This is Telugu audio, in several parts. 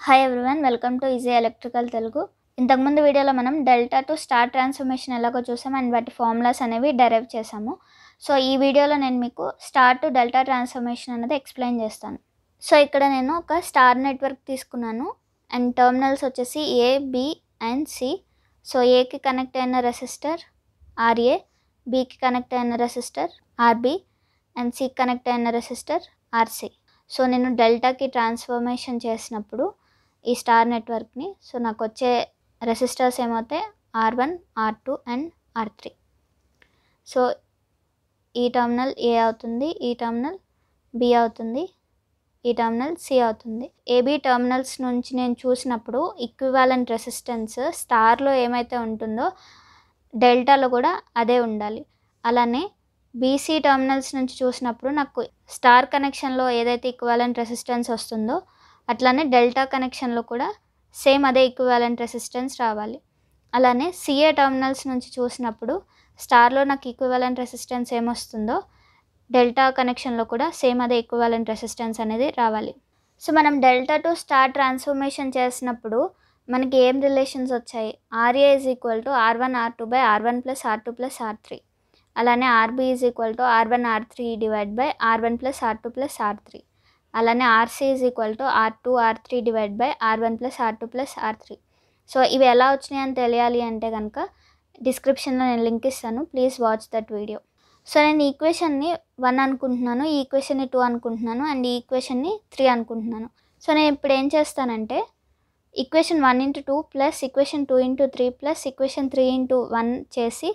Hi everyone, welcome to easy electrical Telugu. ఇంతకుముందు వీడియోలో మనం డెల్టా టు స్టార్ ట్రాన్స్ఫర్మేషన్ ఎలాగో చూసాం అండ్ వాటి ఫార్ములాస్ అనేవి డెరైవ్ చేసాము. సో ఈ వీడియోలో నేను మీకు స్టార్ టు డెల్టా ట్రాన్స్ఫర్మేషన్ అనేది ఎక్స్ప్లెయిన్ చేస్తాను. సో ఇక్కడ నేను ఒక స్టార్ నెట్వర్క్ తీసుకున్నాను అండ్ టర్మినల్స్ వచ్చేసి ఏ, బి అండ్ సి. సో ఏకి కనెక్ట్ అయిన రెసిస్టర్ ఆర్ఏ, బికి కనెక్ట్ అయిన రెసిస్టర్ ఆర్బి అండ్ సికి కనెక్ట్ అయిన రెసిస్టర్ ఆర్సి. సో నేను డెల్టాకి ట్రాన్స్ఫర్మేషన్ చేసినప్పుడు ఈ స్టార్ నెట్వర్క్ని సో నాకు వచ్చే రెసిస్టర్స్ ఏమవుతాయి R1, R2 and R3. So ఈ టర్మినల్ ఏ అవుతుంది, ఈ టర్మినల్ బి అవుతుంది, ఈ టర్మినల్ సి అవుతుంది. ఏబి టర్మినల్స్ నుంచి నేను చూసినప్పుడు ఈక్వివాలెంట్ రెసిస్టెన్స్ స్టార్లో ఏమైతే ఉంటుందో డెల్టాలో కూడా అదే ఉండాలి. అలానే బీసీ టర్మినల్స్ నుంచి చూసినప్పుడు నాకు స్టార్ కనెక్షన్లో ఏదైతే ఈక్వివాలెంట్ రెసిస్టెన్స్ వస్తుందో అట్లానే డెల్టా కనెక్షన్లో కూడా సేమ్ అదే ఈక్వివాలెంట్ రెసిస్టెన్స్ రావాలి. అలానే సిఏ టర్మినల్స్ నుంచి చూసినప్పుడు స్టార్లో నాకు ఈక్వివాలెంట్ రెసిస్టెన్స్ ఏమొస్తుందో డెల్టా కనెక్షన్లో కూడా సేమ్ అదే ఈక్వివాలెంట్ రెసిస్టెన్స్ అనేది రావాలి. సో మనం డెల్టా టు స్టార్ ట్రాన్స్ఫర్మేషన్ చేసినప్పుడు మనకి ఏం రిలేషన్స్ వచ్చాయి, RA is equal to R1 R2 by R1 plus R2 plus R3. అలానే RB is equal to R1 R3 divide by R1 plus R2 plus R3. అలానే RC is equal to R2 R3 divide by R1 plus R2 plus R3. So ఇవి ఎలా వచ్చినాయి అని తెలియాలి అంటే కనుక డిస్క్రిప్షన్లో నేను లింక్ ఇస్తాను, please watch that video. So నేను ఈక్వేషన్ని 1 అనుకుంటున్నాను, ఈ ఈక్వేషన్ని 2 అనుకుంటున్నాను అండ్ ఈ ఈక్వేషన్ని 3 అనుకుంటున్నాను. సో నేను ఇప్పుడు ఏం చేస్తానంటే equation 1 into 2 plus equation 2 into 3 plus equation 3 into 1 చేసి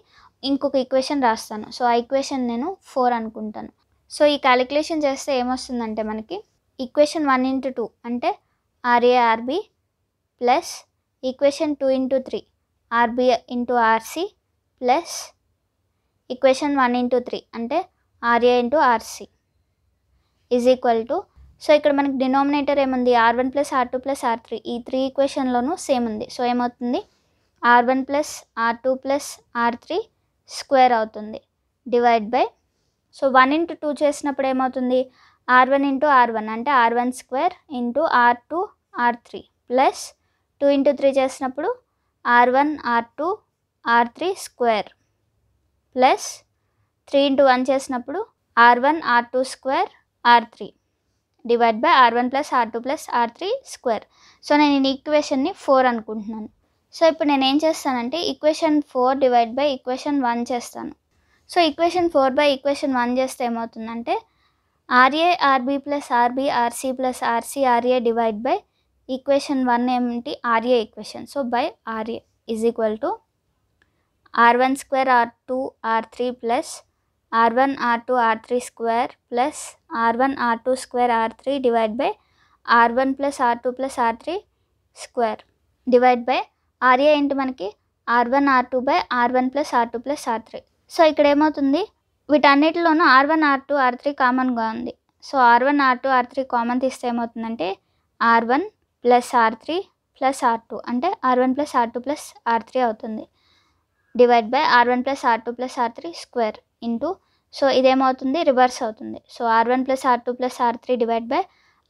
ఇంకొక ఈక్వేషన్ రాస్తాను. సో ఆ ఈక్వేషన్ నేను 4 అనుకుంటాను. సో ఈ క్యాలిక్యులేషన్ చేస్తే ఏమొస్తుందంటే మనకి ఈక్వేషన్ 1 ఇంటూ 2 అంటే RA RB plus equation 2 into 3 RB into RC plus equation 1 into 3 అంటే RA into RC is equal to, so ఇక్కడ మనకి డినామినేటర్ ఏముంది R1 plus R2 plus R3, ఈ 3 ఈక్వేషన్లోనూ సేమ్ ఉంది. సో ఏమవుతుంది R1 plus R2 plus R3 square అవుతుంది డివైడ్ బై, సో 1 ఇంటూ 2 చేసినప్పుడు ఏమవుతుంది R1 ఇంటూ R1 అంటే R1 square into R2 R3 plus 2 into 3 చేసినప్పుడు R1 R2 R3 square plus 3 into 1 చేసినప్పుడు R1 R2 square R3 divide by R1 plus R2 plus R3 square. So నేను ఈ ఈక్వేషన్ని 4 అనుకుంటున్నాను. సో ఇప్పుడు నేను ఏం చేస్తానంటే ఈక్వేషన్ 4 డివైడ్ బై ఈక్వేషన్ 1 చేస్తాను. సో ఈక్వేషన్ 4 బై ఈక్వేషన్ 1 చేస్తే ఏమవుతుందంటే RA RB plus RB RC plus RC RA divide by equation 1 ఏమిటి RA equation. So by RA is equal to R1 square R2 R3 plus R1 R2 R3 square plus R1 R2 square R3 divide by R1 plus R2 plus R3 square divide by RA into మనకి R1 R2 by R1 plus R2 plus R3. So ఇక్కడ ఏమవుతుంది వీటన్నిటిలోనూ R1 R2 R3 కామన్గా ఉంది. So R1 R2 R3 common తీస్తే ఏమవుతుందంటే R1 plus R3 plus R2 అంటే R1 plus R2 plus R3 అవుతుంది divide by R1 plus R2 plus R3 square into, so ఇదేమవుతుంది రివర్స్ అవుతుంది. So R1 plus R2 plus R3 divide by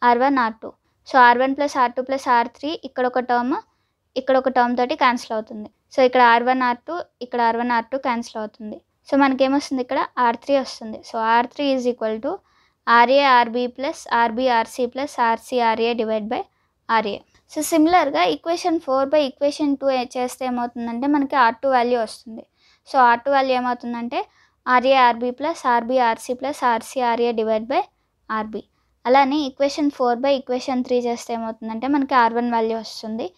R1 R2. So R1 plus R2 plus R3 ఇక్కడ ఒక టర్మ్ తోటి క్యాన్సిల్ అవుతుంది. సో ఇక్కడ R1 R2 ఇక్కడ R1 R2 క్యాన్సిల్ అవుతుంది. సో మనకేమొస్తుంది ఇక్కడ R3 వస్తుంది. So R3 is equal to RA RB plus RB RC plus RC RA divide by RA. So సిమిలర్గా ఈక్వేషన్ 4 బై ఈక్వేషన్ 2 చేస్తే ఏమవుతుందంటే మనకి R2 వాల్యూ వస్తుంది. సో R2 వాల్యూ ఏమవుతుందంటే RA RB plus RB RC plus RC RA divide by RB. అలానే ఈక్వేషన్ 4 బై ఈక్వేషన్ 3 చేస్తే ఏమవుతుందంటే మనకి R1 వాల్యూ వస్తుంది.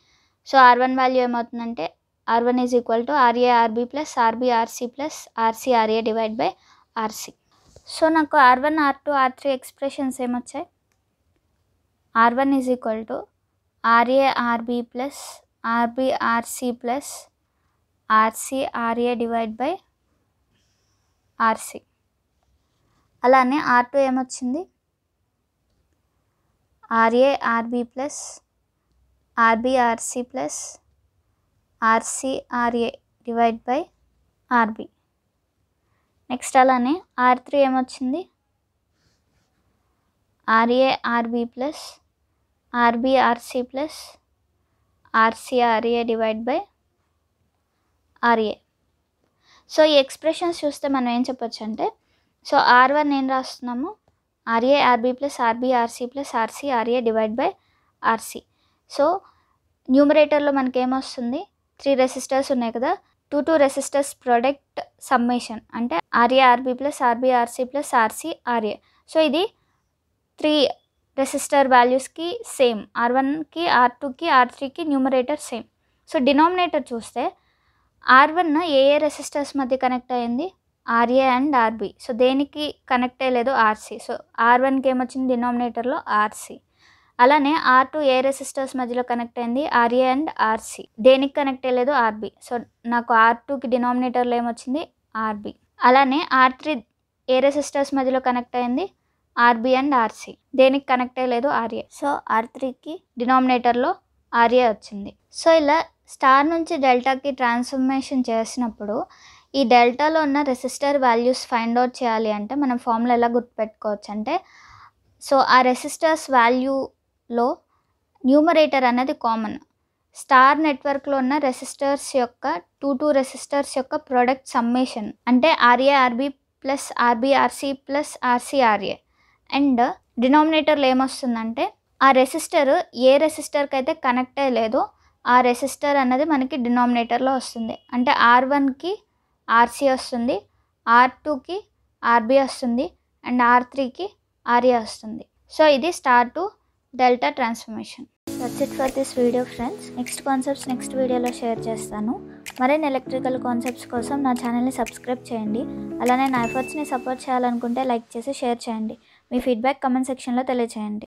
సో R1 వాల్యూ ఏమవుతుందంటే R1 is equal to RA RB plus RB RC plus RC RA divide by RC. So నాకు R1 R2 R3 ఎక్స్ప్రెషన్స్ ఏమొచ్చాయి, R1 is equal to RA RB plus RB RC plus RC RA divide by RC. అలానే R2 ఏమొచ్చింది RA RB plus RB RC plus RC RA divide by RB. Next అలానే R3 ఏమొచ్చింది RA RB plus RB RC plus RC RA divide by RA. So ఈ ఎక్స్ప్రెషన్స్ చూస్తే మనం ఏం చెప్పొచ్చు అంటే, సో R1 ఏం రాస్తున్నాము, RA RB plus RB RC plus RC RA divide by RC. So న్యూమరేటర్లో మనకేమొస్తుంది, 3 రెసిస్టర్స్ ఉన్నాయి కదా, 2 రెసిస్టర్స్ ప్రొడక్ట్ సమ్మేషన్ అంటే RA RB plus RB RC plus RC RA. So ఇది 3 రెసిస్టర్ వాల్యూస్కి సేమ్, R1కి R2కి R3కి న్యూమరేటర్ సేమ్. సో డినామినేటర్ చూస్తే R1 ఏ రెసిస్టర్స్ మధ్య కనెక్ట్ అయ్యింది, ఆర్ఏ అండ్ ఆర్బీ. సో దేనికి కనెక్ట్ అయ్యలేదు, ఆర్సీ. సో R1కి ఏమొచ్చింది డినామినేటర్లో ఆర్సీ. అలానే R2 ఏ రెసిస్టర్స్ మధ్యలో కనెక్ట్ అయింది, ఆర్ఏ అండ్ ఆర్సీ. దేనికి కనెక్ట్ అయ్యలేదు, ఆర్బీ. సో నాకు R2కి డినామినేటర్లో ఏమొచ్చింది, ఆర్బీ. అలానే R3 ఏ రెసిస్టర్స్ మధ్యలో కనెక్ట్ అయింది, ఆర్బీ అండ్ ఆర్సీ. దేనికి కనెక్ట్ అయ్యలేదు, ఆర్ఏ. సో R3కి డినామినేటర్లో ఆర్ఏ వచ్చింది. సో ఇలా స్టార్ నుంచి డెల్టాకి ట్రాన్స్ఫర్మేషన్ చేసినప్పుడు ఈ డెల్టాలో ఉన్న రెసిస్టర్ వాల్యూస్ ఫైండ్ అవుట్ చేయాలి అంటే మనం ఫార్ములా ఎలా గుర్తుపెట్టుకోవచ్చు అంటే, సో ఆ రెసిస్టర్స్ వాల్యూలో న్యూమరేటర్ అనేది కామన్. స్టార్ నెట్వర్క్లో ఉన్న రెసిస్టర్స్ యొక్క 2 రెసిస్టర్స్ యొక్క ప్రొడక్ట్ సమ్మేషన్ అంటే RA RB plus RB RC plus RC RA. And డినామినేటర్లో ఏమొస్తుందంటే, ఆ రెసిస్టర్ ఏ రెసిస్టర్కి అయితే కనెక్ట్ అయ్యలేదో ఆ రెసిస్టర్ అన్నది మనకి డినామినేటర్లో వస్తుంది. అంటే R1కి ఆర్సీ వస్తుంది, R2కి ఆర్బీ వస్తుంది అండ్ R3కి ఆర్ఏ వస్తుంది. సో ఇది star to delta transformation. That's it for this video friends. Next concepts next వీడియోలో షేర్ చేస్తాను. మరిన్ని ఎలక్ట్రికల్ కాన్సెప్ట్స్ కోసం నా ఛానల్ని సబ్స్క్రైబ్ చేయండి. అలానే నా ఎఫర్ట్స్ని సపోర్ట్ చేయాలనుకుంటే లైక్ చేసి షేర్ చేయండి. మీ ఫీడ్బ్యాక్ కమెంట్ సెక్షన్లో తెలియచేయండి.